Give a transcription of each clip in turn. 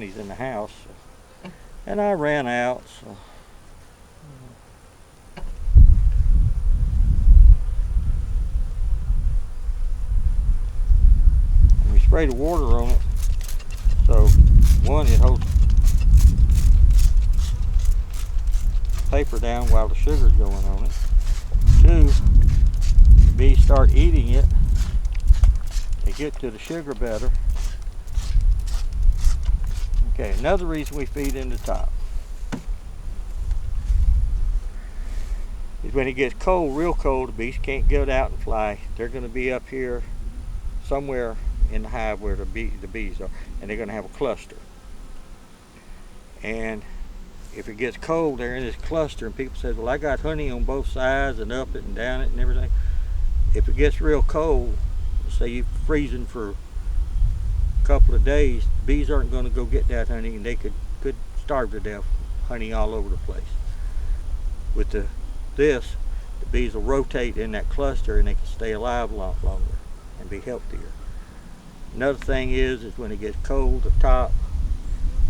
He's in the house, and I ran out. So. And we sprayed the water on it, so one, it holds paper down while the sugar's going on it. Two, the bees start eating it, they get to the sugar better. Okay, another reason we feed in the top is when it gets cold, real cold, the bees can't get out and fly. They're going to be up here somewhere in the hive where the bees are, and they're going to have a cluster. And if it gets cold, they're in this cluster, and people say, well, I got honey on both sides and up it and down it and everything. If it gets real cold, say you're freezing for couple of days, the bees aren't going to go get that honey, and they could starve to death, honey all over the place. With this, the bees will rotate in that cluster, and they can stay alive a lot longer and be healthier. Another thing is when it gets cold, the top,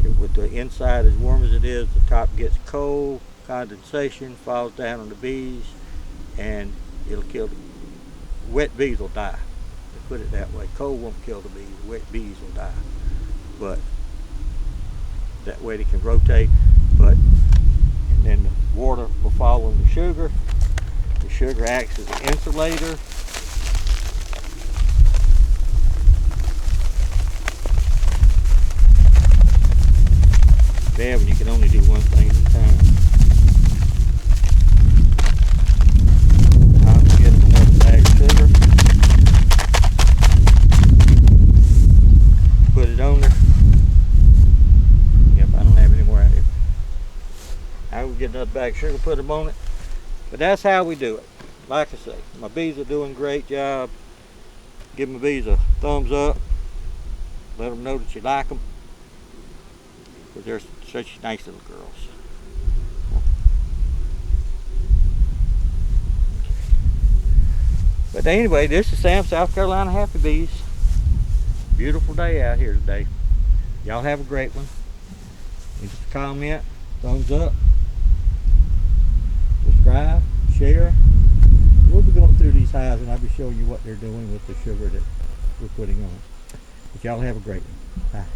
with the inside as warm as it is, the top gets cold, condensation falls down on the bees, and it'll kill them. Wet bees will die. Put it that way. Cold won't kill the bees. Wet bees will die. But that way they can rotate. And then the water will fall on the sugar. The sugar acts as an insulator. Bad when you can only do one thing at a time. I'll get another bag of sugar. Put it on there. Yep, I don't have any more out here. I will get another bag of sugar, put them on it. But that's how we do it. Like I say, my bees are doing a great job. Give my bees a thumbs up. Let them know that you like them. Because they're such nice little girls. But anyway, this is Sam, South Carolina Happy Bees. Beautiful day out here today. Y'all have a great one. Leave us a comment, thumbs up, subscribe, share. We'll be going through these hives, and I'll be showing you what they're doing with the sugar that we're putting on. But y'all have a great one. Bye.